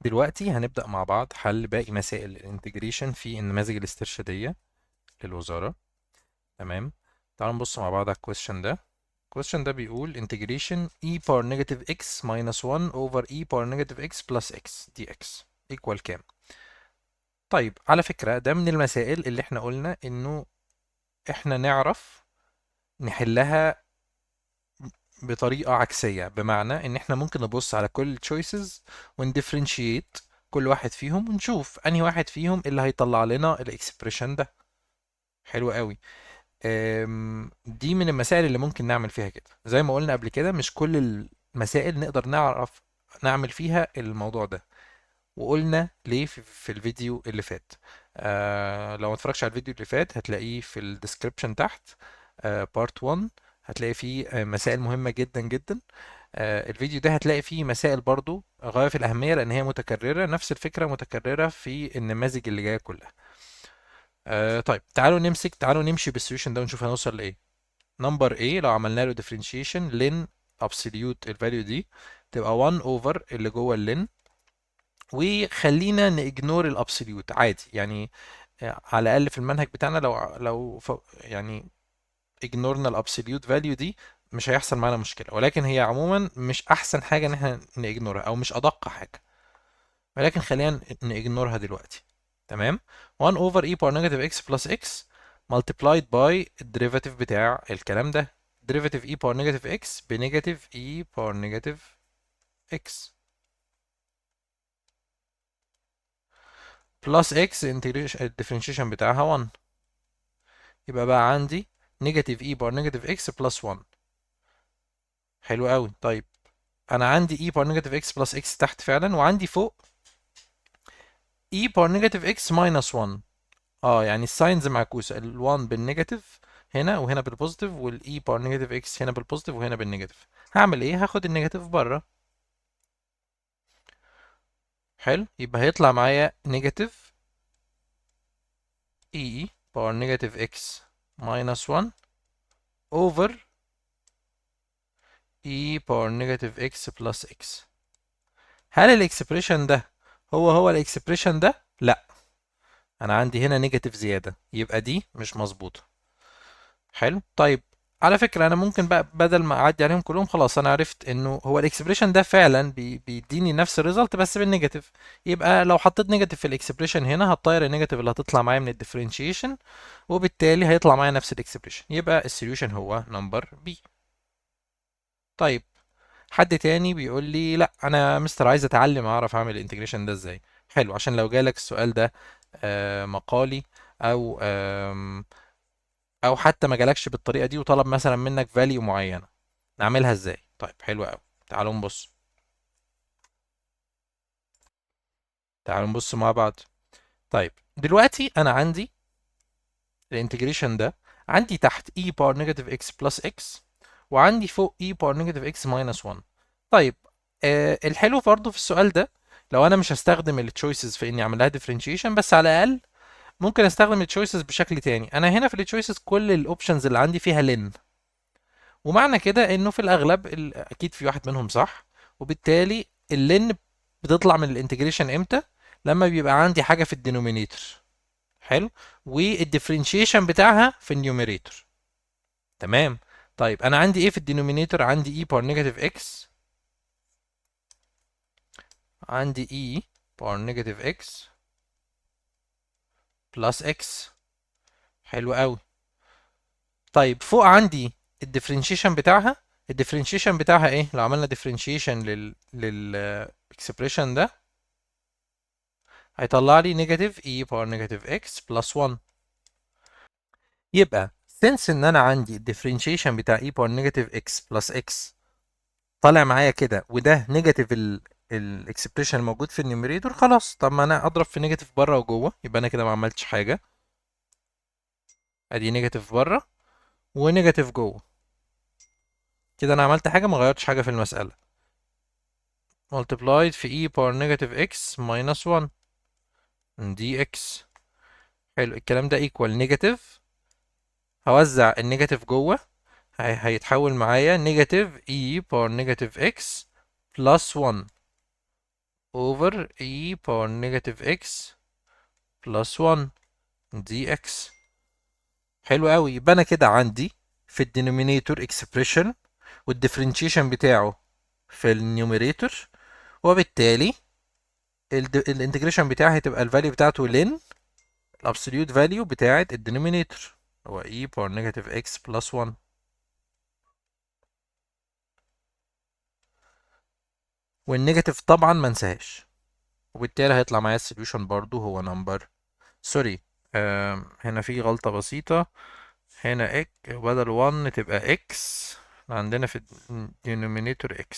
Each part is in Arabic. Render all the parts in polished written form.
دلوقتي هنبدأ مع بعض حل باقي مسائل الانتجريشن في النماذج الاسترشادية للوزارة. تمام. تعالوا نبص مع بعض على الكويشن ده. الكويشن ده بيقول integration e power negative x minus 1 over e power negative x plus x dx equal كام؟ طيب على فكرة ده من المسائل اللي احنا قلنا انه احنا نعرف نحلها بطريقة عكسية، بمعنى ان احنا ممكن نبص على كل choices ونديفرنشيت كل واحد فيهم ونشوف انهي واحد فيهم اللي هيطلع لنا الاكسبريشن ده. حلو قوي. دي من المسائل اللي ممكن نعمل فيها كده، زي ما قلنا قبل كده مش كل المسائل نقدر نعرف نعمل فيها الموضوع ده، وقلنا ليه في الفيديو اللي فات. لو ما اتفرجش على الفيديو اللي فات هتلاقيه في الديسكريبشن تحت، بارت 1. هتلاقي فيه مسائل مهمة جدا جدا. الفيديو ده هتلاقي فيه مسائل برضو غاية في الأهمية لأن هي متكررة، نفس الفكرة متكررة في النماذج اللي جاية كلها. طيب تعالوا نمشي بالسوليوشن ده ونشوف هنوصل لإيه. نمبر A لو عملنا له differentiation لن absolute الفاليو دي تبقى 1 over اللي جوه اللن، وخلينا نignore الابسوليوت عادي يعني. على الأقل في المنهج بتاعنا يعني ignorنا الابسوليوت فاليو دي مش هيحصل معانا مشكلة، ولكن هي عموما مش أحسن حاجة إن احنا نignورها أو مش أدق حاجة، ولكن خلينا نignورها دلوقتي. تمام. 1 over e power negative x plus x multiplied by الديريفاتيف بتاع الكلام ده، derivative e power negative x بنيجاتيف e power negative x plus x الديفرنشيشن بتاعها 1، يبقى بقى عندي نيجاتيف e power negative x plus 1. حلو قوي. طيب انا عندي e power negative x plus x تحت فعلا، وعندي فوق e power negative x minus 1. يعني الساينز معكوسه، ال1 بالنيجاتيف هنا وهنا بالبوزيتيف، والاي باور نيجاتيف اكس هنا بالبوزيتيف وهنا بالنيجاتيف. هعمل ايه؟ هاخد النيجاتيف بره. حلو، يبقى هيطلع معايا نيجاتيف اي باور نيجاتيف اكس ماينس 1 اوفر اي باور نيجاتيف اكس بلس اكس. هل الاكسبريشن ده هو الاكسبريشن ده؟ لا، انا عندي هنا نيجاتيف زياده، يبقى دي مش مظبوطه. حلو. طيب على فكرة أنا ممكن بقى بدل ما أعدي عليهم كلهم خلاص أنا عرفت إنه هو الإكسبريشن ده فعلا بيديني نفس الريزلت بس بالنيجاتيف. يبقى لو حطيت نيجاتيف في الإكسبريشن هنا هتطير النيجاتيف اللي هتطلع معايا من الديفرنشيشن، وبالتالي هيطلع معايا نفس الإكسبريشن. يبقى السوليوشن هو نمبر بي. طيب حد تاني بيقول لي لا أنا مستر عايز أتعلم أعرف أعمل الإنتجريشن ده إزاي. حلو، عشان لو جالك السؤال ده مقالي أو او حتى ما جالكش بالطريقه دي وطلب مثلا منك فاليو معينه، نعملها ازاي؟ طيب حلو قوي. تعالوا نبص تعالوا نبص مع بعض. طيب دلوقتي انا عندي الانتجريشن ده، عندي تحت e باور نيجاتيف x بلس x، وعندي فوق e باور نيجاتيف x ماينس 1. طيب الحلو برضه في السؤال ده لو انا مش هستخدم التشويسز في اني اعمل لها differentiation، بس على الاقل ممكن استخدم التشويسز بشكل تاني. انا هنا في التشويسز كل الاوبشنز اللي عندي فيها لين، ومعنى كده انه في الاغلب اكيد في واحد منهم صح، وبالتالي اللين بتطلع من الانتجريشن امتى؟ لما بيبقى عندي حاجه في الدينومينيتور. حلو. والديفرنشيشن بتاعها في النيوميريتور. تمام. طيب انا عندي ايه في الدينومينيتور؟ عندي e باور نيجاتيف x، عندي e باور نيجاتيف x بلس x. حلو قوي. طيب فوق عندي الديفرنشيشن بتاعها. الديفرنشيشن بتاعها ايه؟ لو عملنا ديفرنشيشن لل اكسبريشن ده هيطلع لي نيجاتيف e باور نيجاتيف x بلس 1. يبقى since ان انا عندي الديفرنشيشن بتاع e باور نيجاتيف x بلس x طالع معايا كده، وده نيجاتيف الاكسبريشن الموجود في النيوميريتور، خلاص طب ما انا اضرب في نيجاتيف بره وجوه، يبقى انا كده ما عملتش حاجه. ادي نيجاتيف بره ونيجاتيف جوه، كده انا عملت حاجه؟ ما غيرتش حاجه في المساله. multiplied في e باور نيجاتيف x minus 1 dx. حلو، الكلام ده equal نيجاتيف. هوزع النيجاتيف جوه، هيتحول معايا نيجاتيف e باور نيجاتيف x بلس 1 over e power negative x plus 1 dx. حلو قوي. يبقى انا كده عندي في الدينومينيتور اكسبريشن والديفرنشيشن بتاعه في النيوميريتور، وبالتالي الانتجريشن بتاعي هتبقى الفاليو بتاعته لين الابسوليوت فاليو بتاعه الدينومينيتور هو e باور نيجاتيف x بلس 1. والنيجاتيف طبعا ما انساهاش، وبالتالي هيطلع معايا السوليوشن برضو هو نمبر سوري. هنا في غلطة بسيطة. هنا بدل 1 تبقى x. عندنا في الدينومينيتور x.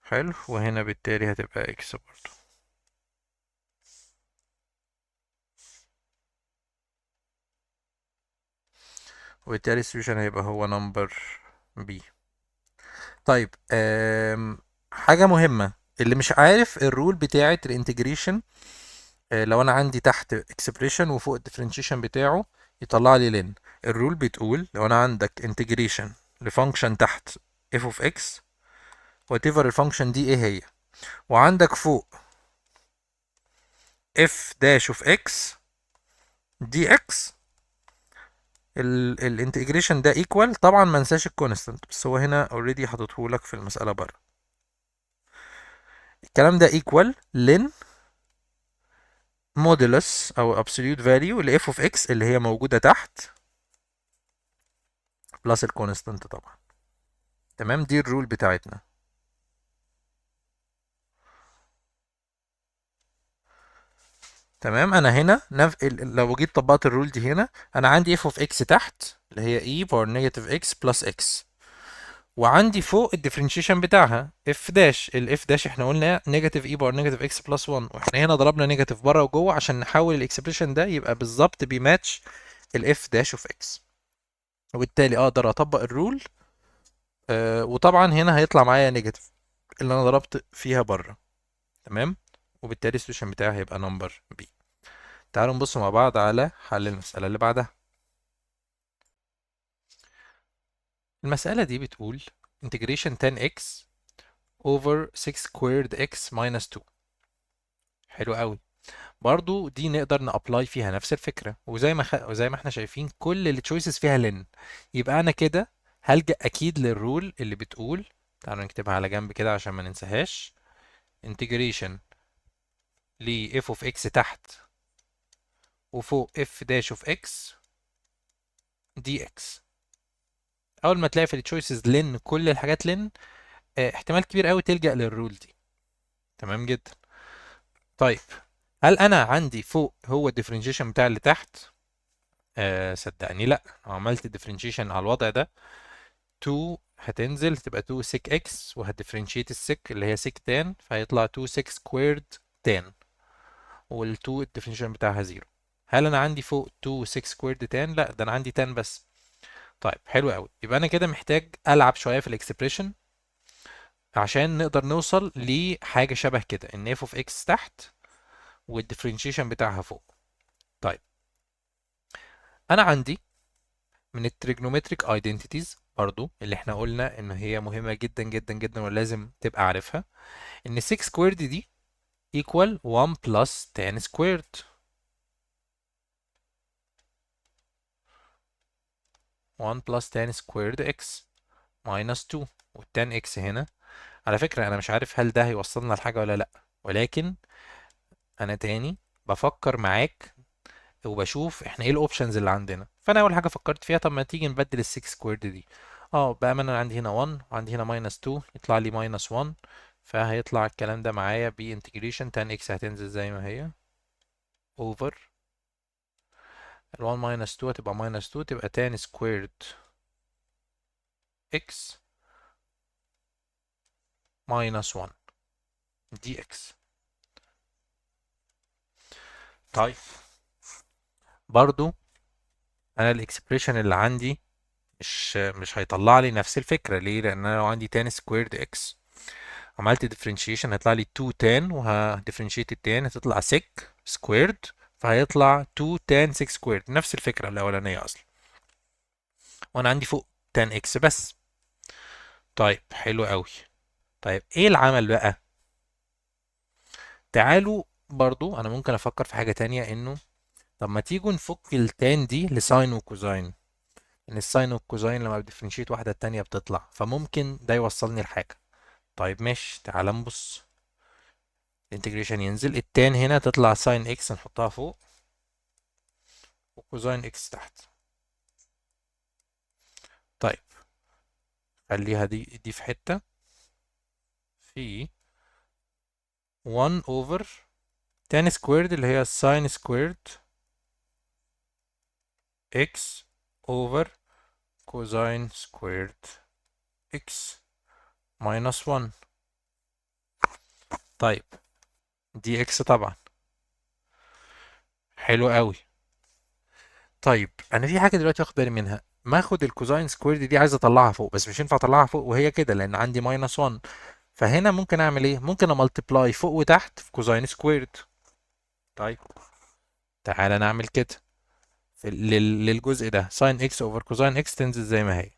حلو. وهنا بالتالي هتبقى x برضو. وبالتالي السوليوشن هيبقى هو نمبر B. طيب حاجة مهمة، اللي مش عارف الرول بتاعة الانتجريشن، لو انا عندي تحت اكسبريشن وفوق الديفرنشيشن بتاعه يطلع لي لين. الرول بتقول لو انا عندك انتجريشن لفانكشن تحت f of x وات ايفر الفانكشن دي ايه هي، وعندك فوق f dash of x dx، الانتجريشن ده ايكوال. طبعا ما انساش الكونستنت، بس هو هنا اوريدي حاططه لك في المساله بره. الكلام ده ايكوال لين مودولس او absolute value ل f of x اللي هي موجوده تحت بلس الكونستنت طبعا. تمام، دي الرول بتاعتنا. تمام. انا هنا لو جيت طبقت الرول دي هنا، انا عندي f of x تحت اللي هي e باور نيجاتيف x بلس x، وعندي فوق الديفرنشيشن بتاعها f داش. الاف داش احنا قلنا نيجاتيف e باور نيجاتيف x بلس 1، واحنا هنا ضربنا نيجاتيف بره وجوه عشان نحول الاكسبريشن ده يبقى بالظبط بيماتش الاف داش اوف x. وبالتالي اقدر اطبق الرول. وطبعا هنا هيطلع معايا نيجاتيف اللي انا ضربت فيها بره. تمام. وبالتالي السوليوشن بتاعي هيبقى نمبر بي. تعالوا نبص مع بعض على حل المسألة اللي بعدها. المسألة دي بتقول integration 10x over 6 squared x minus 2. حلو قوي. برضو دي نقدر نابلاي فيها نفس الفكرة، وزي ما احنا شايفين كل التشويسز فيها لن. يبقى انا كده هلجأ اكيد للرول اللي بتقول، تعالوا نكتبها على جنب كده عشان ما ننساهاش. integration ل f of x تحت وفوق f dash of x dx. اول ما تلاقي في التشويسز لن كل الحاجات لن، احتمال كبير قوي تلجأ للرول دي. تمام جدا. طيب هل انا عندي فوق هو الديفرنشيشن بتاع اللي تحت؟ صدقني لا. لو عملت الديفرنشيشن على الوضع ده 2 هتنزل تبقى 2 sec x، وهتديفرنشيت السك اللي هي sec tan، فهيطلع 2 sec squared tan، وال2 الديفرنشيشن بتاعها 0. هل انا عندي فوق 2 sec squared tan؟ لا، ده انا عندي tan بس. طيب حلو قوي. يبقى انا كده محتاج العب شويه في الاكسبريشن عشان نقدر نوصل لحاجه شبه كده، ان f of x تحت والديفرنشيشن بتاعها فوق. طيب انا عندي من التريجنومتريك ايدنتيتيز برضو اللي احنا قلنا ان هي مهمه جدا جدا جدا ولازم تبقى عارفها، ان 6 سكويرد دي equal 1 plus tan squared. 1 plus tan squared x minus 2. والتان x هنا، على فكرة أنا مش عارف هل ده هيوصلنا لحاجة ولا لأ، ولكن أنا تاني بفكر معاك وبشوف احنا ايه الاوبشنز اللي عندنا. فانا اول حاجه فكرت فيها، طب ما تيجي نبدل ال 6 سكويرد دي. بقى انا عندي هنا 1 وعندي هنا ماينس 2، يطلع لي ماينس 1. فهيطلع الكلام ده معايا بانتجريشن tan x هتنزل زي ما هي اوفر ال 1 ماينس 2 هتبقى ماينس 2، تبقى tan سكويرد x ماينس 1 dx. طيب برضو انا الاكسبريشن اللي عندي مش هيطلع لي نفس الفكره. ليه؟ لان انا لو عندي tan سكويرد x عملت differentiation هيطلع لي 2 tan، وهديفرنشيت التان هتطلع sec squared، فهيطلع 2 tan 6 squared. نفس الفكرة الأولانية أصلا، وأنا عندي فوق tan x بس. طيب حلو قوي. طيب إيه العمل بقى؟ تعالوا برضو انا ممكن افكر في حاجة تانية، انه طب ما تيجوا نفك التان دي لساين وكوزاين، ان الساين والكوزاين لما بديفرنشيت واحدة التانية بتطلع، فممكن ده يوصلني لحاجة. طيب ماشي، تعال نبص. الانتجريشن ينزل، التان هنا تطلع ساين اكس نحطها فوق، وكوزاين اكس تحت. طيب خليها دي في حتة، في 1 over tan سكويرد اللي هي ساين سكويرد x over كوزاين سكويرد x minus 1. طيب دي x طبعا، حلو قوي. طيب انا في حاجه دلوقتي واخد بالي منها، ما اخد الكوزاين سكويرد دي عايز اطلعها فوق، بس مش ينفع اطلعها فوق وهي كده لان عندي ماينس 1. فهنا ممكن اعمل ايه؟ ممكن املتبلاي فوق وتحت في كوزاين سكويرد. طيب تعالى نعمل كده للجزء ده، ساين اكس اوفر كوزاين اكس تنزل زي ما هي.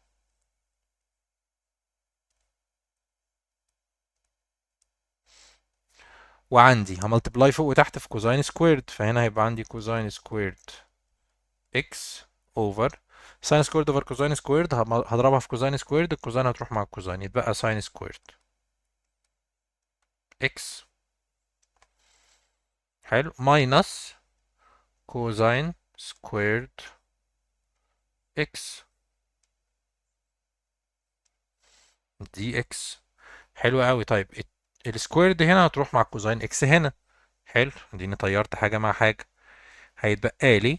وعندي هملتبلاي فوق وتحت في كوزاين سكويرد، فهنا هيبقى عندي كوزاين سكويرد اكس اوفر ساين سكويرد اوفر كوزاين سكويرد، هضربها في كوزاين سكويرد، الكوزاين هتروح مع الكوزاين يتبقى ساين سكويرد اكس، حلو، ماينس كوزاين سكويرد اكس دي اكس. حلو قوي. طيب السكويرد هنا هتروح مع كوزاين اكس هنا، حلو، اديني طيرت حاجة مع حاجة، هيتبقى لي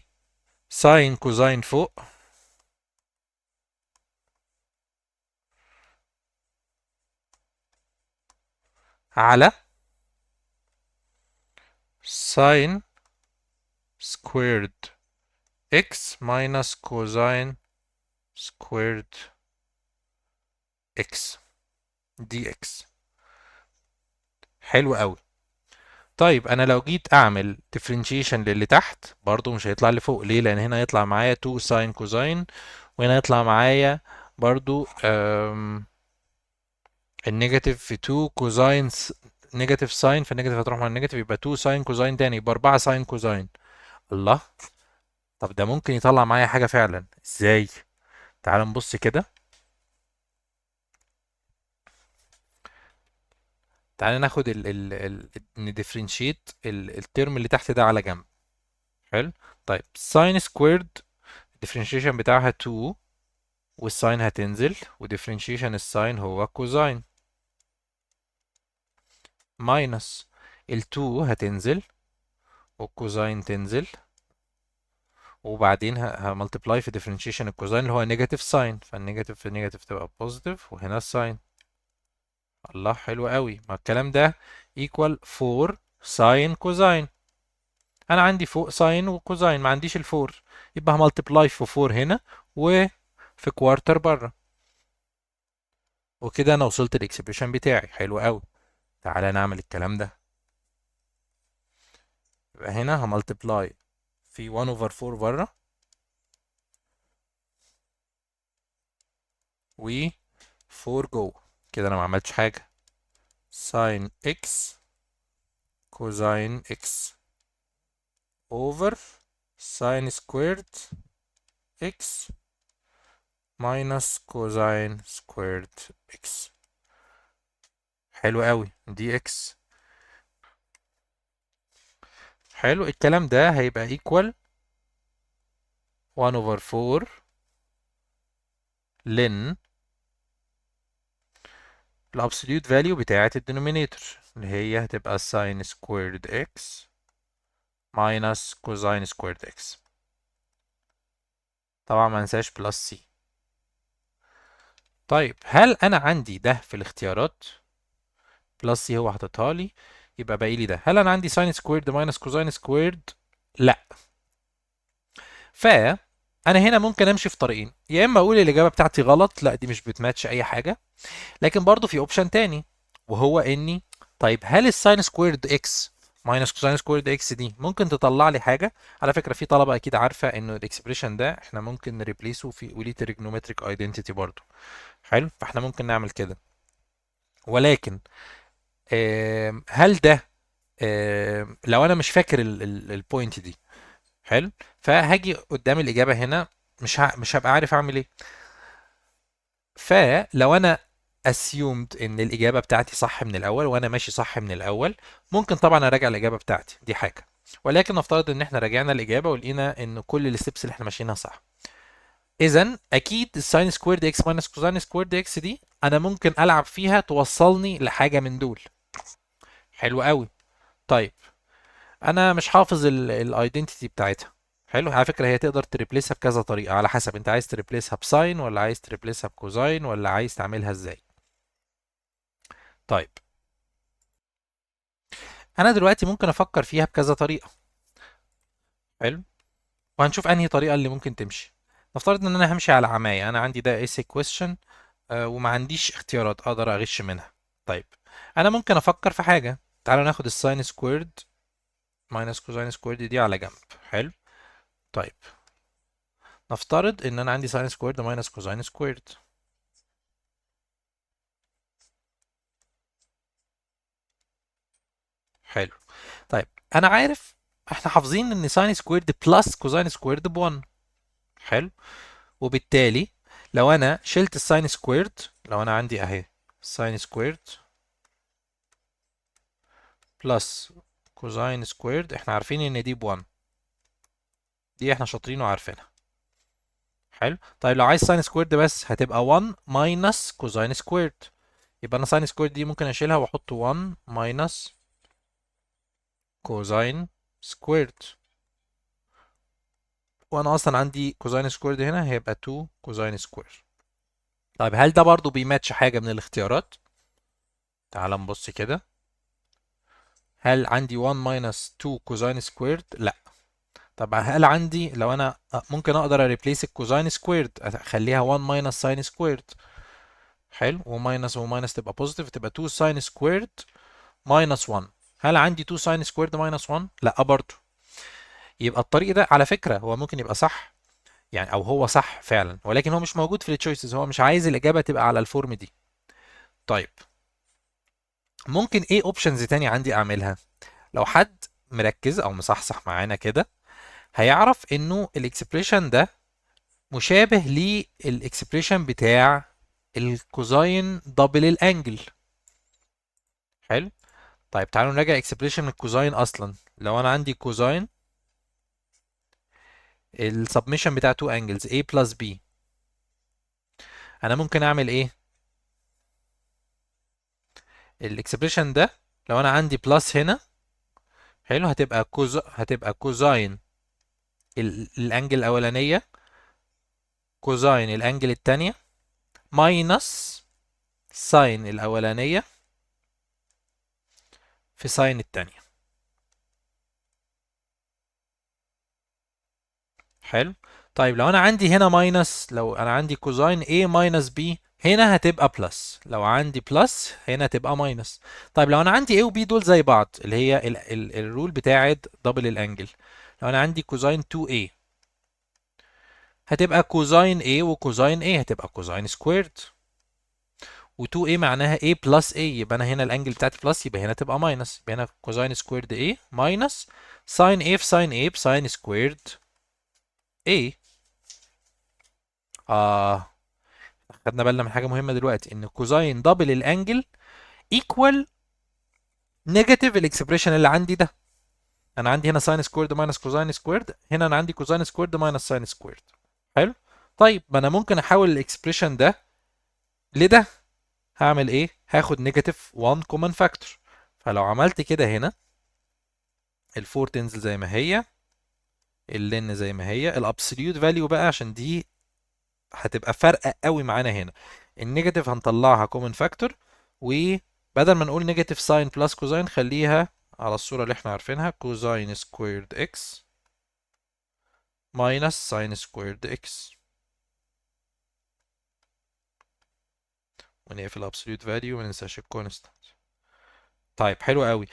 ساين كوزاين فوق على ساين سكويرد اكس ماينس كوزاين سكويرد اكس دي اكس. حلو قوي. طيب انا لو جيت اعمل differentiation للي تحت برضو مش هيطلع لي فوق، ليه؟ لان هنا يطلع معايا 2 ساين كوزاين، وهنا يطلع معايا برضو النيجاتيف في 2 كوزاين، نيجاتيف ساين، فالنيجاتيف هتروح مع النيجاتيف يبقى 2 ساين كوزاين تاني، يبقى 4 ساين كوزاين. الله، طب ده ممكن يطلع معايا حاجة فعلا، ازاي؟ تعال نبص كده. تعال ناخد نديفرنشيت الترم اللي تحت ده على جنب. حلو. طيب ساين سكويرد الديفرنشيشن بتاعها 2، والساين هتنزل، وديفرنشيشن الساين هو كوزاين، ماينس ال2 هتنزل والكوزاين تنزل، وبعدين هملتبلاي في ديفرنشيشن الكوزاين اللي هو نيجاتيف ساين، فالنيجاتيف في نيجاتيف تبقى بوزيتيف، وهنا الساين. الله، حلو قوي. ما الكلام ده ايكوال 4 ساين كوزاين، انا عندي فوق ساين وكوزاين ما عنديش الفور، يبقى هملتبلاي في 4 هنا وفي كوارتر بره، وكده انا وصلت الاكسبريشن بتاعي. حلو قوي. تعالى نعمل الكلام ده. يبقى هنا هملتبلاي في 1 over 4 بره، و 4 جوه، كده انا ما عملتش حاجه. ساين اكس كوزاين اكس اوفر ساين سكويرد اكس ماينس كوزاين سكويرد اكس. حلو قوي، دي اكس. حلو، الكلام ده هيبقى ايكوال 1 over 4 لن الابسوليوت فاليو بتاعة الدينومينيتور اللي هي هتبقى ساين سكويرد اكس ماينس كوزاين سكويرد اكس. طبعا ما ننساش بلس سي. طيب هل انا عندي ده في الاختيارات؟ بلس سي هو حاططها لي، يبقى باقي لي ده. هل انا عندي ساين سكويرد ماينس كوزاين سكويرد؟ لا. فانا هنا ممكن امشي في طريقين، يا اما اقول الاجابه بتاعتي غلط، لا دي مش بتماتش اي حاجه، لكن برضو في اوبشن تاني، وهو اني طيب هل الساين سكويرد اكس ماينس كوساين سكويرد اكس دي ممكن تطلع لي حاجه؟ على فكره في طلبه اكيد عارفه انه الاكسبريشن ده احنا ممكن نريبليسه في وليه تريجنومتريك ايدنتيتي برضو. حلو، فاحنا ممكن نعمل كده، ولكن هل ده لو انا مش فاكر البوينت دي. حلو. فهاجي قدام الاجابه هنا، مش هبقى عارف اعمل ايه. فلو انا assumed ان الاجابه بتاعتي صح من الاول وانا ماشي صح من الاول، ممكن طبعا اراجع الاجابه بتاعتي دي حاجه. ولكن نفترض ان احنا راجعنا الاجابه ولقينا ان كل الستبس اللي احنا ماشيينها صح، اذا اكيد الساين سكويرد اكس ماينس كوزاين سكويرد اكس دي انا ممكن العب فيها توصلني لحاجه من دول. حلو قوي. طيب انا مش حافظ الايدنتيتي بتاعتها. حلو. على فكره هي تقدر تريبليسها بكذا طريقه، على حسب انت عايز تريبليسها بساين ولا عايز تريبليسها بكوزاين ولا عايز تعملها ازاي. طيب انا دلوقتي ممكن افكر فيها بكذا طريقه. حلو. وهنشوف انهي طريقه اللي ممكن تمشي. نفترض ان انا همشي على عماية، انا عندي ده ايسي كويستشن وما عنديش اختيارات اقدر اغش منها. طيب انا ممكن افكر في حاجه. تعالوا ناخد الساين سكويرد ماينس كوزاين سكويرد دي على جنب. حلو. طيب نفترض ان انا عندي ساين سكويرد ماينس كوزاين سكويرد. حلو. طيب انا عارف، احنا حافظين ان ساين سكويرد بلس كوزاين سكويرد ب1. حلو. وبالتالي لو انا شلت الساين سكويرد، لو انا عندي اهي ساين سكويرد بلس كوزاين سكويرد، احنا عارفين ان دي ب1. دي احنا شاطرين وعارفينها. حلو. طيب لو عايز ساين سكويرد بس هتبقى 1 ماينس كوزاين سكويرد. يبقى انا ساين سكويرد دي ممكن اشيلها واحط 1 ماينس كوزاين سكويرد. وانا اصلا عندي كوزاين سكويرد هنا هيبقى 2 كوزاين سكوير. طيب هل ده برضو بيماتش حاجة من الاختيارات؟ تعال نبص كده. هل عندي 1 ماينس 2 كوزاين سكويرد؟ لا. طب هل عندي، لو انا ممكن اقدر اريبليس الكوزاين سكويرد اخليها 1 ماينس ساين سكويرد. حلو. وماينس وماينس تبقى بوزيتيف، تبقى 2 ساين سكويرد ماينس 1. هل عندي 2 ساين سكويرد ماينس 1؟ لا برضه. يبقى الطريق ده على فكرة هو ممكن يبقى صح، يعني او هو صح فعلا، ولكن هو مش موجود في التشويسز، هو مش عايز الاجابة تبقى على الفورم دي. طيب ممكن ايه اوبشنز تاني عندي اعملها؟ لو حد مركز او مصحصح معانا كده هيعرف انه الاكسبريشن ده مشابه للاكسبريشن بتاع الكوزاين دبل الانجل. حلو. طيب تعالوا نراجع اكسبريشن الكوزاين اصلا. لو انا عندي كوزاين السبمشن بتاع تو انجلز A بلس B، انا ممكن اعمل ايه؟ الاكسبريشن ده لو انا عندي بلس هنا، حلو، هتبقى كوزاين الانجل الاولانيه كوزاين الانجل الثانيه ماينس ساين الاولانيه في ساين الثانيه. حلو. طيب لو انا عندي هنا ماينس، لو انا عندي كوزاين A ماينس B هنا هتبقى بلس، لو عندي بلس هنا تبقى ماينس. طيب لو انا عندي A و B دول زي بعض اللي هي الرول بتاعت دبل الانجل، لو انا عندي كوزاين 2A هتبقى كوزاين A وكوزاين A هتبقى كوزاين سكويرد، و2A معناها A بلس A، يبقى انا هنا الانجل بتاعتي بلس يبقى هنا تبقى ماينس، يبقى هنا كوزاين سكويرد A ماينس ساين A في ساين A بساين سكويرد A. اه خدنا بالنا من حاجه مهمه دلوقتي، ان كوزاين دبل الانجل ايكوال نيجاتيف الاكسبريشن اللي عندي ده. انا عندي هنا ساين سكويرد ماينس كوزاين سكويرد، هنا انا عندي كوزاين سكويرد ماينس ساين سكويرد. حلو. طيب ما انا ممكن احول الاكسبريشن ده لده. هعمل ايه؟ هاخد نيجاتيف 1 كومن فاكتور. فلو عملت كده هنا الفور تنزل زي ما هي، اللين زي ما هي، الابسوليوت فاليو بقى عشان دي هتبقى فارقه قوي معانا هنا، النيجاتيف هنطلعها كومن فاكتور، وبدل ما نقول نيجاتيف ساين بلس كوزاين خليها على الصوره اللي احنا عارفينها كوزاين سكويرد اكس ماينس ساين سكويرد اكس، ونقفل الابسوليوت فاليو وما ننساش الكونستانت. طيب حلو قوي.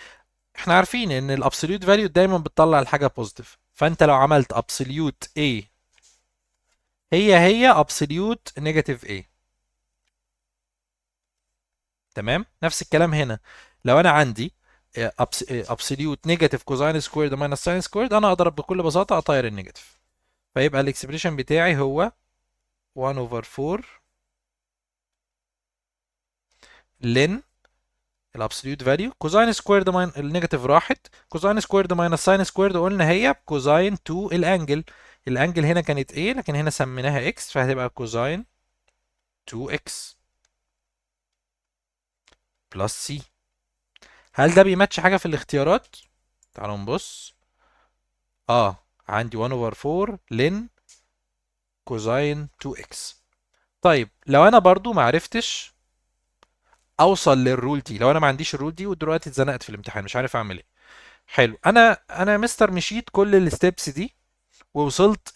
احنا عارفين ان الابسوليوت فاليو دايما بتطلع الحاجه بوزيتيف، فانت لو عملت ابسوليوت A هي ابسوليوت نيجاتيف A. تمام. نفس الكلام هنا. لو انا عندي ابسوليوت نيجاتيف كوزاين سكويرد ماينس ساين سكويرد، انا اقدر بكل بساطه اطير النيجاتيف، فيبقى الاكسبريشن بتاعي هو 1 over 4 لن الابسوليوت فاليو كوزاين سكويرد النيجاتيف راحت، كوزاين سكويرد ماينس ساين سكويرد قلنا هي بكوزاين 2 الانجل، الانجل هنا كانت ايه لكن هنا سميناها اكس، فهتبقى كوزاين 2 اكس بلس سي. هل ده بيماتش حاجه في الاختيارات؟ تعالوا نبص. عندي 1 over 4 لن كوزاين 2 اكس. طيب لو انا برضو ما عرفتش اوصل للرول دي، لو انا ما عنديش الرول دي ودلوقتي اتزنقت في الامتحان مش عارف اعمل ايه، حلو، انا يا مستر مشيت كل الستبس دي ووصلت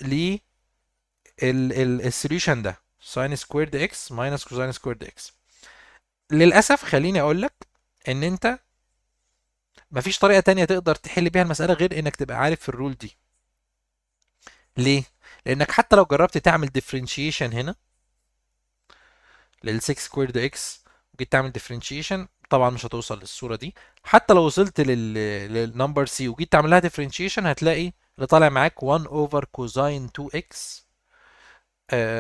السوليوشن ده ساين سكويرد اكس ماينس كوزاين سكويرد اكس. للاسف خليني اقول لك ان انت مفيش طريقه تانية تقدر تحل بيها المساله غير انك تبقى عارف الرول دي. ليه؟ لانك حتى لو جربت تعمل ديفرنشيشن هنا لل 6 سكويرد اكس وجيت تعمل ديفرنشيشن طبعا مش هتوصل للصوره دي. حتى لو وصلت للنمبر سي وجيت تعمل لها ديفرنشيشن هتلاقي اللي طالع معاك 1 اوفر كوزاين 2 اكس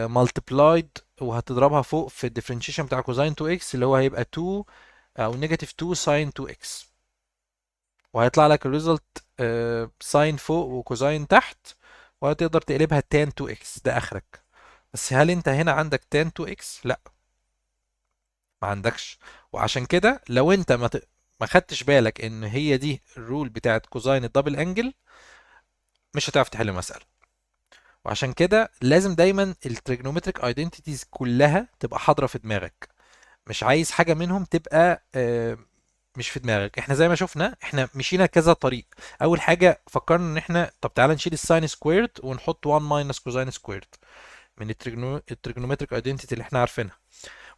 مالتبلايد، وهتضربها فوق في الديفرنشيشن بتاع كوزاين 2 اكس اللي هو هيبقى 2 او نيجاتيف 2 ساين 2 اكس، وهيطلع لك الريزلت ساين فوق وكوزاين تحت، وهتقدر تقلبها تان 2 اكس ده اخرك. بس هل انت هنا عندك تان 2 اكس؟ لا، ما عندكش. وعشان كده لو انت ما خدتش بالك ان هي دي الرول بتاعت كوزاين الدبل انجل مش هتعرف تحل المسألة. وعشان كده لازم دايما التريجنومتريك ايدنتيتيز كلها تبقى حاضرة في دماغك، مش عايز حاجة منهم تبقى مش في دماغك. احنا زي ما شفنا احنا مشينا كذا طريق. اول حاجة فكرنا ان احنا طب تعالى نشيل الساين سكويرد ونحط 1 ماينس كوزاين سكويرد من التريجنومتريك ايدنتيتي اللي احنا عارفينها،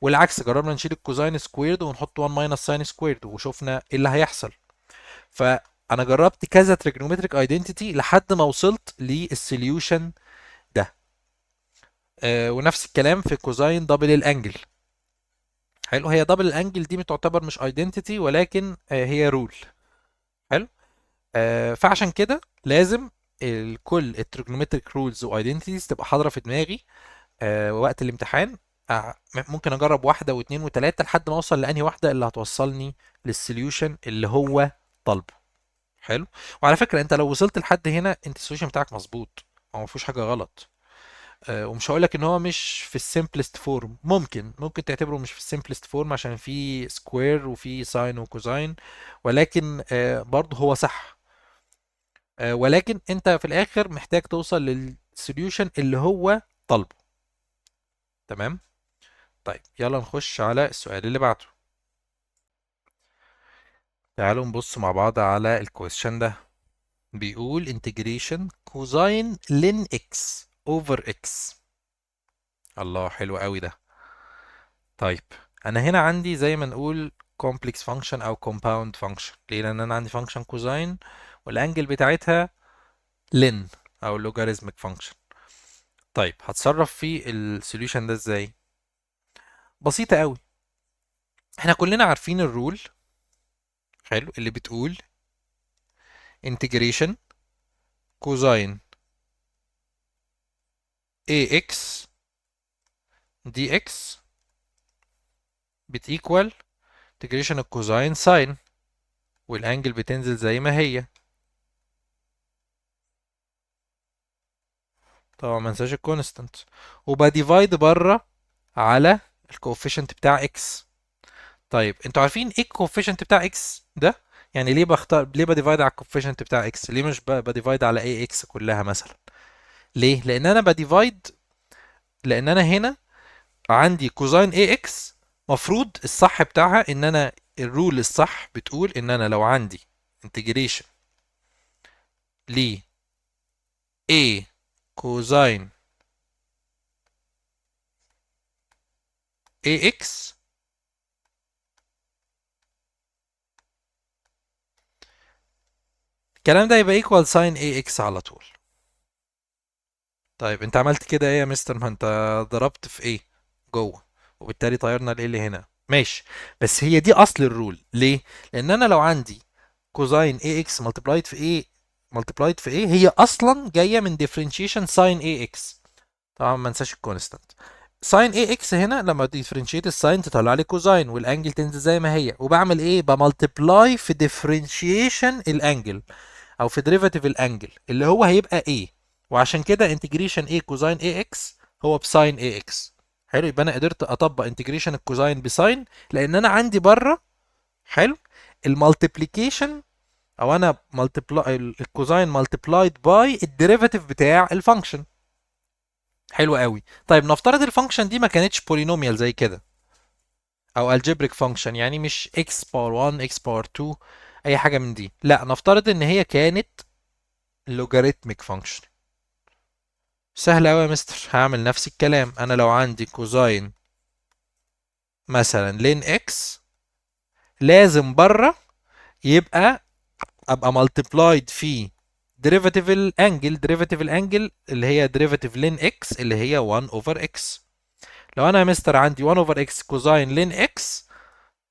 والعكس جربنا نشيل الكوزاين سكويرد ونحط 1 ماينس ساين سكويرد وشفنا ايه اللي هيحصل. فانا جربت كذا تريجنومتريك ايدنتيتي لحد ما وصلت للسوليوشن ده. ونفس الكلام في كوزاين دبل الانجل. حلو، هي دبل الانجل دي تعتبر مش ايدنتيتي ولكن هي رول. حلو. فعشان كده لازم كل التريجنومتريك رولز وايدنتيتيز تبقى حاضره في دماغي وقت الامتحان. ممكن اجرب واحده واثنين وثلاثه لحد ما اوصل لانهي واحده اللي هتوصلني للسوليوشن اللي هو طالبه. حلو. وعلى فكره انت لو وصلت لحد هنا انت السوليوشن بتاعك مظبوط، هو ما فيهوش حاجه غلط. ومش هقول لك ان هو مش في السيمبلست فورم، ممكن تعتبره مش في السيمبلست فورم عشان في سكوير وفي ساين وكوزاين، ولكن برضه هو صح. ولكن انت في الاخر محتاج توصل للسوليوشن اللي هو طالبه. تمام. طيب يلا نخش على السؤال اللي بعده. تعالوا نبص مع بعض على الكويشن ده. بيقول integration كوزاين لن x over x. الله، حلو قوي ده. طيب انا هنا عندي زي ما نقول complex function او compound function. ليه؟ لان انا عندي function كوزاين والانجل بتاعتها لن او logarithmic function. طيب هتصرف في السوليوشن ده ازاي؟ بسيطة قوي. احنا كلنا عارفين الرول، حلو، اللي بتقول integration كوزاين ax dx بتيكوال integration الكوزاين ساين، والانجل بتنزل زي ما هي. طبعا ما ننساش الكونستانت، وبديفايد بره على الكوفيشنت بتاع x. طيب انتوا عارفين ايه الكوفيشنت بتاع x ده؟ يعني ليه بختار، ليه بديفايد على الكوفيشنت بتاع x؟ ليه مش بديفايد على اي x كلها مثلا؟ ليه؟ لان انا بديفايد، لان انا هنا عندي كوزاين اي اكس، مفروض الصح بتاعها ان انا الرول الصح بتقول ان انا لو عندي انتجريشن ل a كوزاين اي اكس الكلام ده يبقى ايكوال ساين اي اكس على طول. طيب انت عملت كده ايه يا مستر؟ ما انت ضربت في ايه جوه، وبالتالي طيرنا الايه اللي هنا، ماشي. بس هي دي اصل الرول. ليه؟ لان انا لو عندي كوزاين اي اكس ملتبلايد في ايه ملتبلايد في ايه هي اصلا جايه من ديفرنشيشن ساين اي اكس. طبعا ما ننساش الكونستانت. ساين اي اكس هنا لما ديفرنشيت الساين تطلع لي كوزاين والانجل تنزل زي ما هي، وبعمل ايه؟ بملتبلاي في ديفرنشيشن الانجل او في ديريفاتيف الانجل اللي هو هيبقى ايه، وعشان كده انتجريشن ايه كوزاين اي اكس هو بساين اي اكس. حلو، يبقى انا قدرت اطبق انتجريشن الكوزاين بساين لان انا عندي بره. حلو، المالتيبليكيشن او انا مالتيبلاي الكوزاين مالتيبلايد باي الديريفاتيف بتاع الفانكشن. حلو قوي. طيب نفترض الفانكشن دي ما كانتش بولينوميال زي كده او الجبريك فانكشن، يعني مش x باور 1 x باور 2 اي حاجه من دي، لا نفترض ان هي كانت لوغاريتميك فانكشن. سهل قوي يا مستر، هعمل نفس الكلام. انا لو عندي كوزاين مثلا لين اكس لازم بره يبقى ابقى ملتبلايد في ديريفاتيف الانجل اللي هي ديريفاتيف لين اكس اللي هي 1 اوفر اكس. لو انا يا مستر عندي 1 اوفر اكس كوزاين لين اكس،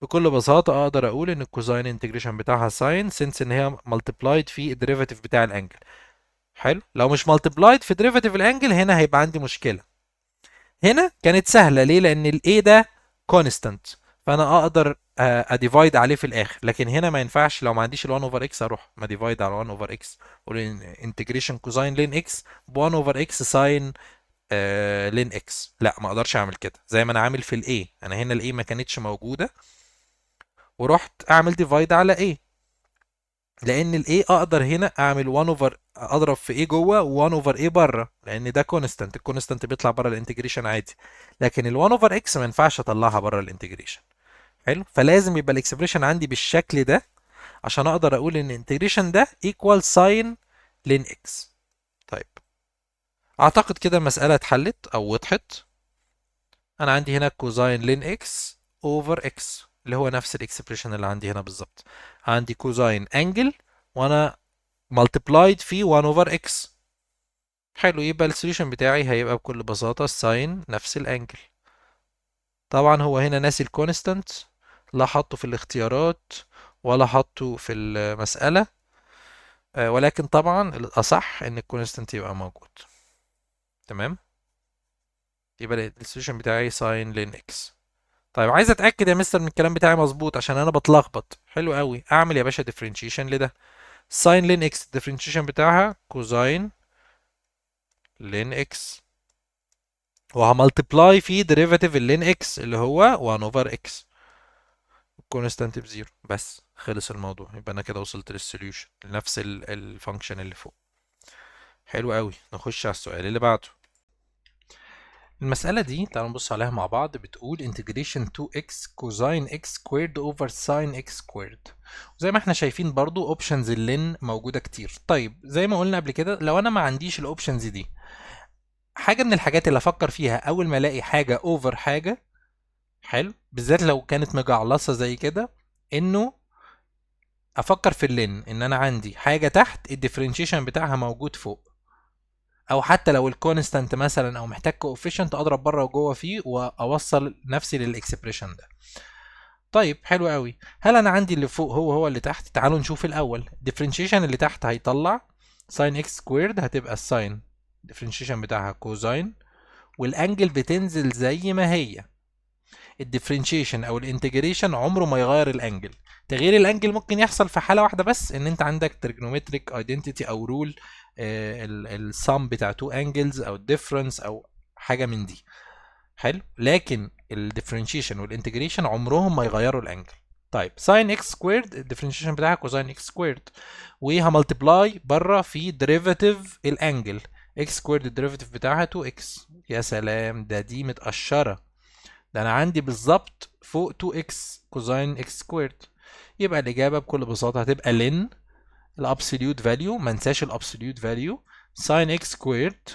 بكل بساطة اقدر اقول ان الكوزاين انتجريشن بتاعها ساين سنس ان هي ملتبلايد في الديريفاتيف بتاع الانجل. حلو، لو مش ملتبلايد في ديريفاتيف الانجل هنا هيبقى عندي مشكلة. هنا كانت سهلة ليه؟ لان الاي ده كونستانت، فانا اقدر اديفايد عليه في الاخر. لكن هنا ما ينفعش، لو ما عنديش ال1 اوفر اكس اروح ما ديفايد على 1 اوفر اكس اقول انتجريشن كوزاين لين اكس ب 1 اوفر اكس ساين لين اكس. لا ما اقدرش اعمل كده زي ما انا عامل في الاي. انا هنا الاي ما كانتش موجودة ورحت اعمل ديفايد على ايه، لان الاي اقدر هنا اعمل 1 اوفر اضرب في ايه جوه و1 اوفر ايه بره، لان ده كونستانت. الكونستانت بيطلع بره الانتجريشن عادي، لكن ال1 اوفر اكس ما ينفعش اطلعها بره الانتجريشن. حلو، فلازم يبقى الاكسبريشن عندي بالشكل ده عشان اقدر اقول ان الانتجريشن ده ايكوال ساين لين اكس. طيب اعتقد كده المساله اتحلت او وضحت. انا عندي هنا كوزاين لين اكس اوفر اكس اللي هو نفس الاكسبريشن اللي عندي هنا بالظبط. عندي كوزاين انجل وانا multiplied في 1 over x. حلو، يبقى السوليوشن بتاعي هيبقى بكل بساطة الساين نفس الانجل. طبعا هو هنا ناسي الكونستانت، لا حطه في الاختيارات ولا حطه في المسألة، ولكن طبعا الأصح إن الكونستانت يبقى موجود. تمام، يبقى السوليوشن بتاعي ساين لين اكس. طيب عايز اتاكد يا مستر ان الكلام بتاعي مظبوط عشان انا بتلخبط. حلو قوي، اعمل يا باشا ديفرنشيشن لده. ساين لين اكس الديفرنشيشن بتاعها كوزاين لين اكس، وهملتبلاي في ديريفاتيف اللين اكس اللي هو 1 اوفر اكس كونستانت بزيرو. بس خلص الموضوع، يبقى انا كده وصلت للسوليوشن لنفس الفانكشن اللي فوق. حلو قوي، نخش على السؤال اللي بعده. المسألة دي تعالوا نبص عليها مع بعض. بتقول integration 2x cosine x squared over sin x squared. وزي ما احنا شايفين برضو اوبشنز اللين موجودة كتير. طيب زي ما قلنا قبل كده، لو انا ما عنديش الاوبشنز دي، حاجة من الحاجات اللي افكر فيها اول ما الاقي حاجة اوفر حاجة، حلو، بالذات لو كانت مجعلصه زي كده، انه افكر في اللين ان انا عندي حاجه تحت الديفرنشيشن بتاعها موجود فوق، او حتى لو الكونستانت مثلا او محتاج كوفيشنت اضرب بره وجوه فيه واوصل نفسي للاكسبريشن ده. طيب حلو قوي، هل انا عندي اللي فوق هو اللي تحت؟ تعالوا نشوف الاول. الديفرنشيشن اللي تحت هيطلع ساين اكس سكويرد، هتبقى الساين الديفرنشيشن بتاعها كوزاين، والانجل بتنزل زي ما هي. الديفرنشيشن او الانتجريشن عمره ما يغير الانجل. تغيير الانجل ممكن يحصل في حاله واحده بس، ان انت عندك تريجونومتريك ايدنتيتي او رول، السم بتاع تو انجلز او الديفرنس او حاجه من دي. حلو، لكن الديفرنشيشن والانتجريشن عمرهم ما يغيروا الانجل. طيب ساين اكس سكويرد الديفرنشيشن بتاعها كوزاين اكس سكويرد، وهملتبلاي بره في ديريفاتيف الانجل اكس سكويرد، الديريفاتيف بتاعها 2 اكس. يا سلام، دي متقشره، ده انا عندي بالظبط فوق 2x كوزين x سكويرد. يبقى الاجابه بكل بساطه هتبقى لن الابسوليوت فاليو، ما انساش الابسوليوت فاليو، ساين x سكويرد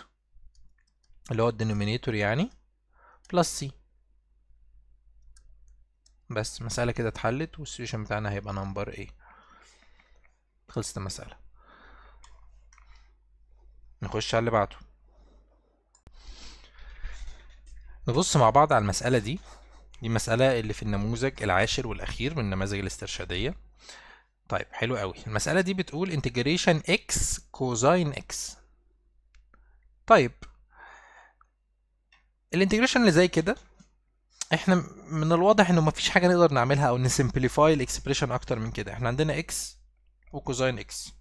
اللي هو الدينومينيتور يعني، بلس سي. بس مسألة كده اتحلت والسوليوشن بتاعنا هيبقى نمبر ايه. خلصت المسألة، نخش على اللي بعده. نبص مع بعض على المسألة دي. دي مسألة اللي في النموذج العاشر والأخير من النماذج الاسترشادية. طيب حلو قوي. المسألة دي بتقول انتجريشن x كوزاين x. طيب الانتجريشن اللي زي كده احنا من الواضح انه مفيش حاجة نقدر نعملها او نسمبليفاي الاكسبريشن اكتر من كده. احنا عندنا x وكوزاين x،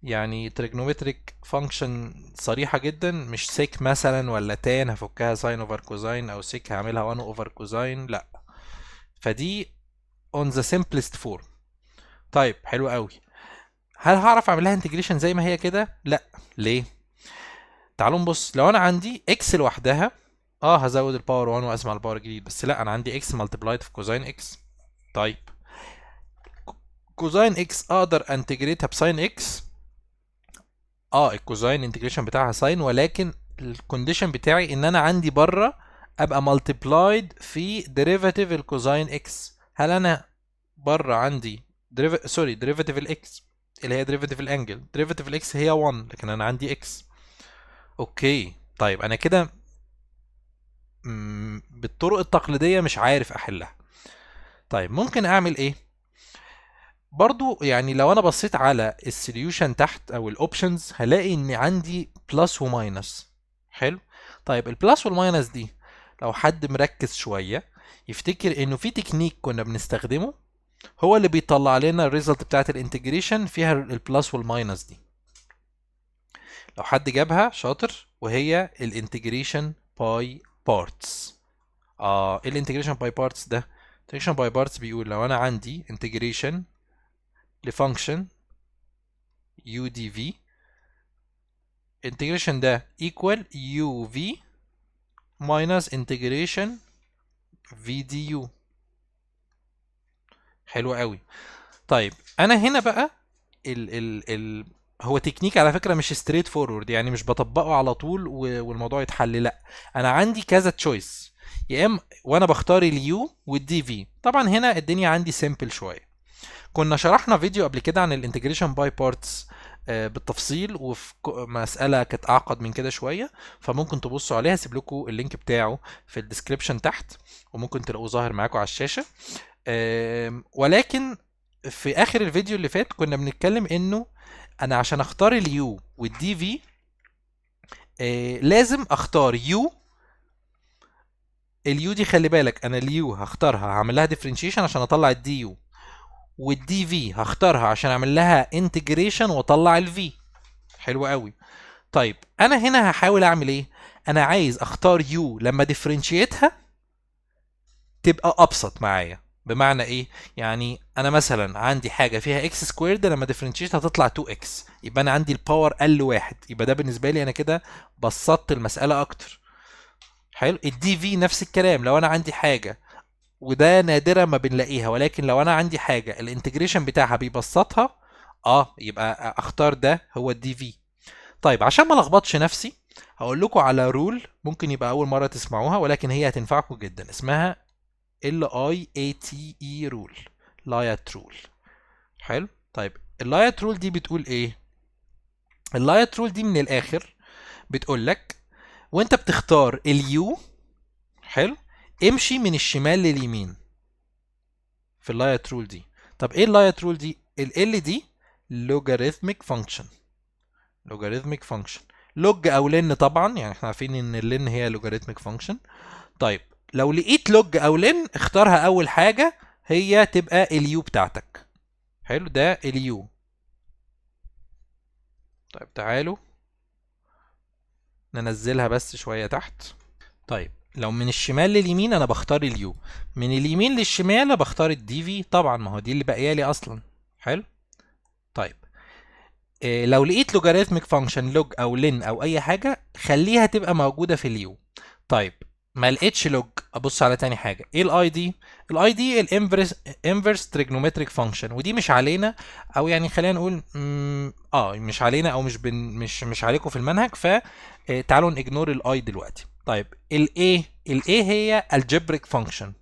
يعني تريجنومتريك فانكشن صريحة جدا، مش سيك مثلا ولا تان هفكها ساين اوفر كوزاين، او سيك هعملها 1 اوفر كوزاين، لا. فدي on the simplest form. طيب حلو قوي. هل هعرف اعمل لها انتجريشن زي ما هي كده؟ لا. ليه؟ تعالوا نبص. لو انا عندي اكس لوحدها هزود الباور 1 واقسم على الباور الجديد، بس لا، انا عندي اكس ملتبلايد في كوزاين اكس. طيب كوزاين اكس اقدر انتجريتها بساين اكس. الكوزاين انتجريشن بتاعها ساين، ولكن الكونديشن بتاعي ان انا عندي بره ابقى ملتبلايد في ديريفاتيف الكوزاين اكس. هل انا بره عندي ديريفاتيف الاكس اللي هي ديريفاتيف الانجل، ديريفاتيف الاكس هي 1، لكن انا عندي اكس. اوكي طيب انا كده بالطرق التقليدية مش عارف احلها. طيب ممكن اعمل ايه؟ برضو يعني لو انا بصيت على السوليوشن تحت او الاوبشنز هلاقي ان عندي بلس وماينس. حلو. طيب البلس والماينس دي لو حد مركز شوية يفتكر انه في تكنيك كنا بنستخدمه هو اللي بيطلع لنا الريزلت بتاعت الانتجريشن فيها البلس والماينس دي. لو حد جابها شاطر، وهي الانتجريشن باي بارتس. ايه الانتجريشن باي بارتس ده؟ انتجريشن باي بارتس بيقول لو انا عندي انتجريشن لفانكشن يو دي في، انتجريشن ده equal يو في minus انتجريشن في دي يو. حلو قوي. طيب انا هنا بقى ال هو تكنيك على فكره مش ستريت فورورد، يعني مش بطبقه على طول والموضوع يتحل، لا. انا عندي كذا تشويس، يا اما وانا بختار اليو والدي في. طبعا هنا الدنيا عندي سيمبل شويه. كنا شرحنا فيديو قبل كده عن الانتجريشن باي بارتس بالتفصيل، وفي مسألة كانت أعقد من كده شوية، فممكن تبصوا عليها. هسيب لكم اللينك بتاعه في الديسكريبشن تحت، وممكن تلاقوه ظاهر معاكم على الشاشة. ولكن في آخر الفيديو اللي فات كنا بنتكلم إنه أنا عشان أختار اليو والدي في لازم أختار يو. اليو دي خلي بالك، أنا اليو هختارها هعمل لها ديفرنشيشن عشان أطلع الدي يو، والدي في هختارها عشان اعمل لها انتجريشن واطلع الفي. حلو قوي. طيب انا هنا هحاول اعمل ايه؟ انا عايز اختار يو لما ديفرنشيتها تبقى ابسط معايا. بمعنى ايه؟ يعني انا مثلا عندي حاجه فيها اكس سكويرد، لما ديفرنشيتها هتطلع 2 اكس، يبقى انا عندي الباور قل واحد، يبقى ده بالنسبه لي انا كده بسطت المساله اكتر. حلو. الدي في نفس الكلام، لو انا عندي حاجه، وده نادرا ما بنلاقيها، ولكن لو انا عندي حاجه الانتجريشن بتاعها بيبسطها يبقى اختار ده هو الدي في. طيب عشان ما لخبطش نفسي هقول لكم على رول ممكن يبقى اول مره تسمعوها، ولكن هي هتنفعكم جدا، اسمها LIATE رول، لايت رول. حلو. طيب اللايت رول دي بتقول ايه؟ اللايت رول دي من الاخر بتقول لك وانت بتختار اليو، حلو، امشي من الشمال لليمين في اللايت رول دي. طب ايه اللايت رول دي؟ ال دي لوجاريثميك فانكشن. لوجاريثميك فانكشن لوج او لن، طبعا يعني احنا عارفين ان اللن هي لوجاريثميك فانكشن. طيب لو لقيت لوج او لن اختارها اول حاجه، هي تبقى اليو بتاعتك. حلو، ده اليو. طيب تعالوا ننزلها بس شويه تحت. طيب لو من الشمال لليمين انا بختار اليو، من اليمين للشمال انا بختار الدي في، طبعا ما هو دي اللي باقيه لي اصلا. حلو. طيب لو لقيت لوجاريثميك فانكشن لوج او لن او اي حاجه خليها تبقى موجوده في اليو. طيب ما لقيتش لوج، ابص على تاني حاجه. ايه الاي دي؟ الاي دي الانفرس تريجنومتريك فانكشن، ودي مش علينا، او يعني خلينا نقول مش علينا، او مش عليكم في المنهج، ف تعالوا نجنور الاي دلوقتي. طيب الايه هي الجبريك فانكشن.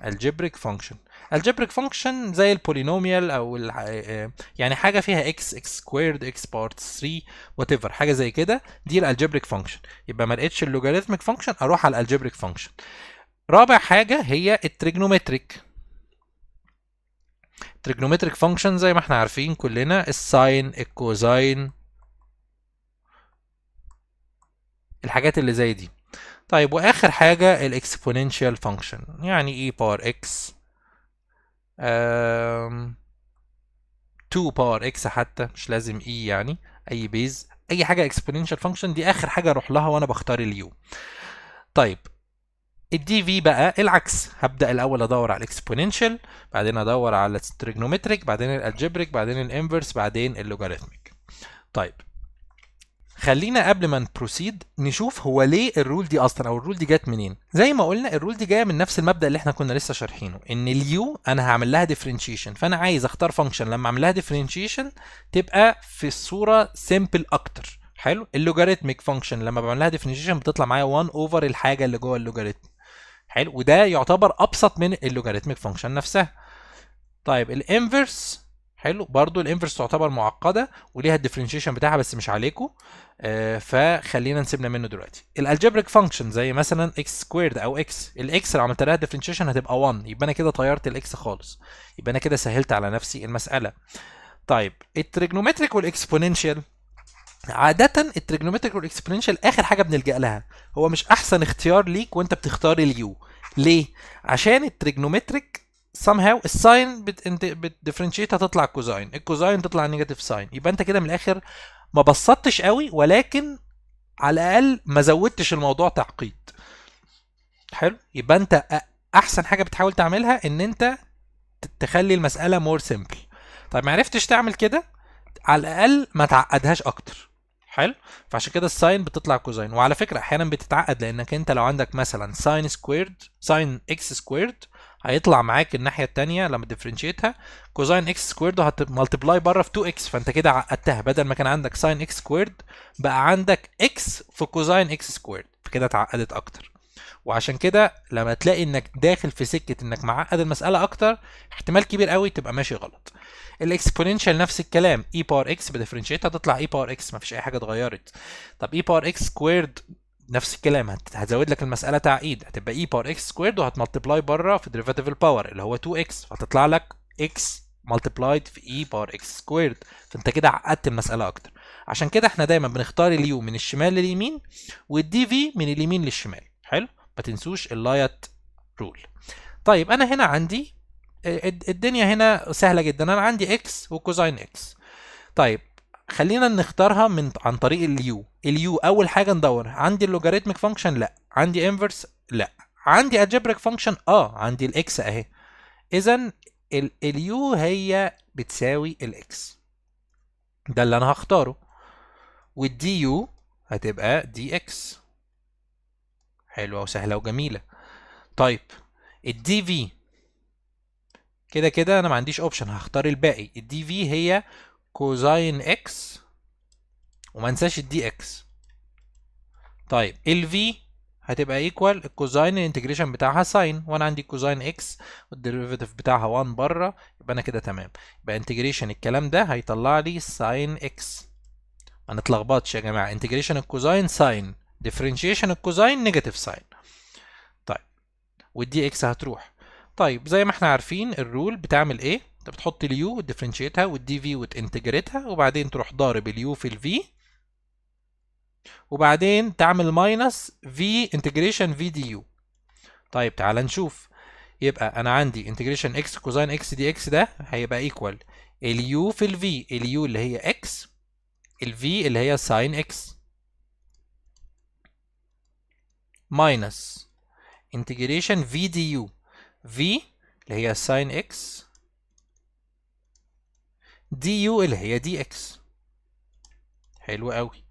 الجبريك فانكشن. الجبريك فانكشن زي البولينوميال او يعني حاجه فيها اكس سكويرد اكس بارت 3 وات ايفر، حاجه زي كده، دي الالجبريك فانكشن. يبقى ما لقيتش اللوغاريثميك فانكشن اروح على الالجبريك فانكشن. رابع حاجه هي التريجنومتريك. تريجنومتريك فانكشن زي ما احنا عارفين كلنا، الساين، الكوزاين، الحاجات اللي زي دي. طيب واخر حاجه الاكسبوننشال فانكشن، يعني اي باور اكس، 2 باور اكس، حتى مش لازم اي، يعني اي بيز، اي حاجه اكسبوننشال فانكشن دي اخر حاجه اروح لها وانا بختار اليو. طيب الدي في بقى العكس، هبدا الاول ادور على الاكسبوننشال، بعدين ادور على التريجنومتريك، بعدين الالجبريك، بعدين الانفرس، بعدين اللوغاريتميك. طيب خلينا قبل ما نبروسيد نشوف هو ليه الرول دي اصلا، او الرول دي جت منين. زي ما قلنا الرول دي جايه من نفس المبدا اللي احنا كنا لسه شارحينه، ان اليو انا هعمل لها ديفرنشيشن، فانا عايز اختار فانكشن لما اعمل لها ديفرنشيشن تبقى في الصوره سيمبل اكتر. حلو. اللوغاريتميك فانكشن لما بعمل لها ديفرنشيشن بتطلع معايا 1 اوفر الحاجه اللي جوه اللوغاريتم. حلو. وده يعتبر ابسط من اللوغاريتميك فانكشن نفسها. طيب الانفرس، حلو، برضو الانفرس تعتبر معقده وليها الديفرنشيشن بتاعها بس مش عليكم، فخلينا نسيبنا منه دلوقتي. الالجبريك فانكشن زي مثلا اكس سكويرد او اكس، الاكس لو عملت لها ديفرنشيشن هتبقى 1، يبقى انا كده طيرت الاكس خالص، يبقى انا كده سهلت على نفسي المساله. طيب التريجنومتريك والاكسبوننشال، عادة التريجنومتريك والاكسبوننشال اخر حاجة بنلجأ لها، هو مش احسن اختيار ليك وانت بتختار اليو. ليه؟ عشان التريجنومتريك somehow الساين بتديفرنشيت هتطلع كوزاين، الكوزاين تطلع نيجاتيف ساين، يبقى انت كده من الاخر ما بسطتش قوي، ولكن على الاقل ما زودتش الموضوع تعقيد. حلو. يبقى انت احسن حاجة بتحاول تعملها ان انت تخلي المسألة مور سيمبل. طيب ما عرفتش تعمل كده، على الاقل ما تعقدهاش اكتر. حلو. فعشان كده الساين بتطلع كوزاين، وعلى فكره احيانا بتتعقد لانك انت لو عندك مثلا ساين سكويرد، ساين اكس سكويرد، هيطلع معاك الناحيه الثانيه لما تديفرنشيتها كوزاين اكس سكويرد، وهتملتبلاي بره في 2 اكس، فانت كده عقدتها، بدل ما كان عندك ساين اكس سكويرد بقى عندك اكس في كوزاين اكس سكويرد، فكده اتعقدت اكتر. وعشان كده لما تلاقي انك داخل في سكه انك معقد المساله اكتر، احتمال كبير قوي تبقى ماشي غلط. الاكسبوننشال نفس الكلام، اي باور اكس بديفرنشيتها تطلع اي باور اكس، مفيش اي حاجه اتغيرت. طب اي باور اكس سكويرد نفس الكلام، هتزود لك المساله تعقيد، هتبقى اي باور اكس سكويرد وهتملتبلاي بره في ديريفاتيف الباور اللي هو 2 اكس، فهتطلع لك اكس ملتبلايد في اي باور اكس سكويرد، فانت كده عقدت المساله اكتر. عشان كده احنا دايما بنختار اليو من الشمال لليمين، والدي في من اليمين للشمال. حلو. ما تنسوش اللايت رول. طيب انا هنا عندي الدنيا هنا سهله جدا، انا عندي اكس وكوزاين اكس. طيب خلينا نختارها عن طريق اليو. اليو اول حاجه ندور، عندي اللوغاريتميك فانكشن؟ لا. عندي انفرس؟ لا. عندي الجبريك فانكشن؟ عندي الاكس اهي. اذا اليو هي بتساوي الاكس، ده اللي انا هختاره، والدي يو هتبقى دي اكس. حلوه وسهله وجميله. طيب الدي في كده كده انا ما عنديش اوبشن، هختار الباقي. الدي في هي كوزاين اكس، وما انساش الدي اكس. طيب الفي هتبقى ايكوال الكوزاين الانتجريشن بتاعها ساين، وانا عندي كوزاين اكس والديريفيتيف بتاعها 1 بره، يبقى انا كده تمام. يبقى انتجريشن الكلام ده هيطلع لي ساين اكس. ما نتلخبطش يا جماعه، انتجريشن الكوزاين ساين، ديفرنشيشن الكوزاين نيجاتيف ساين. طيب والدي اكس هتروح. طيب زي ما احنا عارفين الرول بتعمل ايه، انت بتحط اليو وتديفرنشيتها والدي في وتنتجريتها، وبعدين تروح ضارب اليو في الفي، وبعدين تعمل ماينس في انتجريشن في دي يو. طيب تعال نشوف. يبقى انا عندي انتجريشن اكس كوزاين اكس دي اكس ده هيبقى ايكوال اليو في الفي، اليو اللي هي اكس، الفي اللي هي ساين اكس، ماينس انتجريشن في دي يو، في اللي هي ساين اكس، دي يو اللي هي دي اكس. حلو قوي.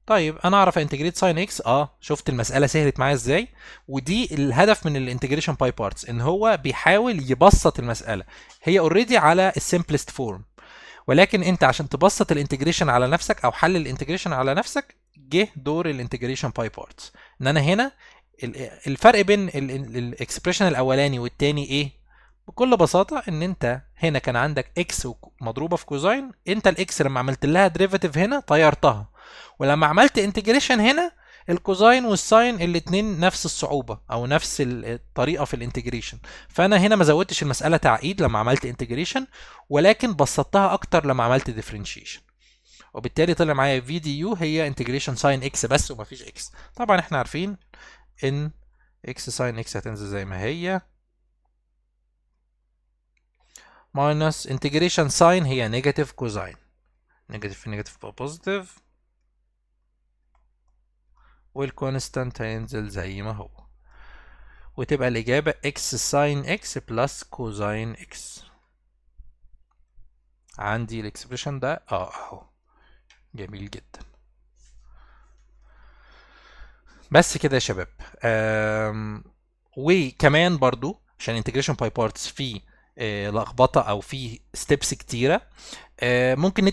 طيب انا اعرف انتجريت ساين اكس، شفت المساله سهلت معايا ازاي. ودي الهدف من الانتجريشن باي بارتس، ان هو بيحاول يبسط المساله، هي اوريدي على السمبلست فورم، ولكن انت عشان تبسط الانتجريشن على نفسك او حل الانتجريشن على نفسك، جه دور الانتجريشن باي بارتس. ان انا هنا الفرق بين الاكسبريشن الاولاني والتاني ايه؟ بكل بساطه ان انت هنا كان عندك اكس مضروبه في كوزاين، انت الاكس لما عملت لها ديريفاتيف هنا طيرتها، ولما عملت انتجريشن هنا الكوزاين والساين الاتنين نفس الصعوبة او نفس الطريقة في الانتجريشن، فانا هنا ما زودتش المسألة تعقيد لما عملت انتجريشن، ولكن بسطتها اكتر لما عملت ديفرنشيشن، وبالتالي طلع معايا في دي يو هي انتجريشن ساين اكس بس ومفيش اكس. طبعا احنا عارفين ان اكس ساين اكس هتنزل زي ما هي، ماينس انتجريشن ساين هي نيجاتيف كوزاين، نيجاتيف في نيجاتيف بوزيتيف، والكونستانت هينزل زي ما هو، وتبقى الإجابة اكس ساين اكس بلس كوزاين اكس. عندي الاكسبريشن ده اهو، جميل جدا. بس كده يا شباب. وكمان برضو عشان انتجريشن باي بارتس فيه لخبطه او فيه ستيبس كتيره، ممكن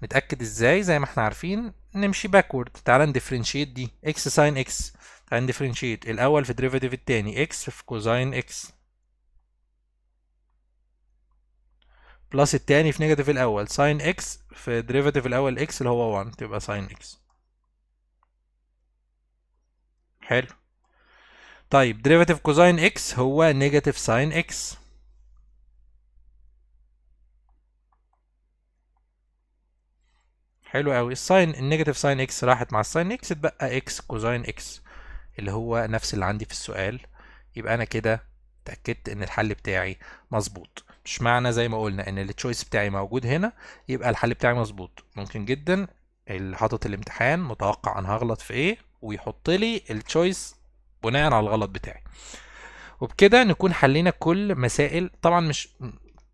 نتاكد ازاي؟ زي ما احنا عارفين نمشي باكورد. تعال نديفرنشيت دي اكس ساين اكس، تعال نديفرنشيت الاول في ديريفاتيف التاني اكس في كوزاين اكس، بلس التاني في نيجاتيف الاول ساين اكس في ديريفاتيف الاول اكس اللي هو 1، تبقى ساين اكس. حلو. طيب ديريفاتيف كوزاين اكس هو نيجاتيف ساين اكس. حلو قوي. الساين النيجاتيف ساين اكس راحت مع الساين اكس، اتبقى اكس كوزاين اكس اللي هو نفس اللي عندي في السؤال. يبقى انا كده اتاكدت ان الحل بتاعي مظبوط. مش معنى زي ما قلنا ان التشويس بتاعي موجود هنا يبقى الحل بتاعي مظبوط. ممكن جدا اللي حاطط الامتحان متوقع انا هغلط في ايه ويحط لي التشويس بناء على الغلط بتاعي. وبكده نكون حلينا كل مسائل، طبعا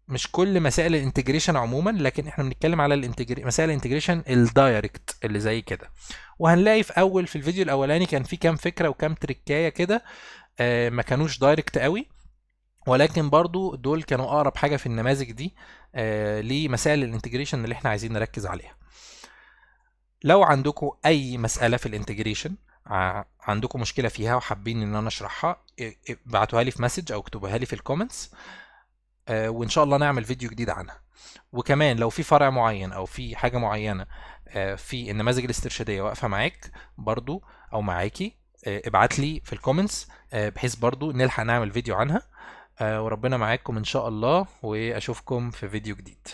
مش كل مسائل الانتجريشن عموما، لكن احنا بنتكلم على مسائل الانتجريشن الدايركت اللي زي كده. وهنلاقي في الفيديو الاولاني كان في كام فكره وكام تريكايه كده ما كانوش دايركت قوي، ولكن برضو دول كانوا اقرب حاجه في النماذج دي لمسائل الانتجريشن اللي احنا عايزين نركز عليها. لو عندكم اي مساله في الانتجريشن عندكم مشكله فيها وحابين ان انا اشرحها، ابعتوها لي في مسج او اكتبوها لي في الكومنتس، وان شاء الله نعمل فيديو جديد عنها. وكمان لو في فرع معين او في حاجه معينه في النماذج الاسترشاديه واقفه معاك برضو او معاكي، ابعت لي في الكومنتس بحيث برضو نلحق نعمل فيديو عنها. وربنا معاكم ان شاء الله، واشوفكم في فيديو جديد.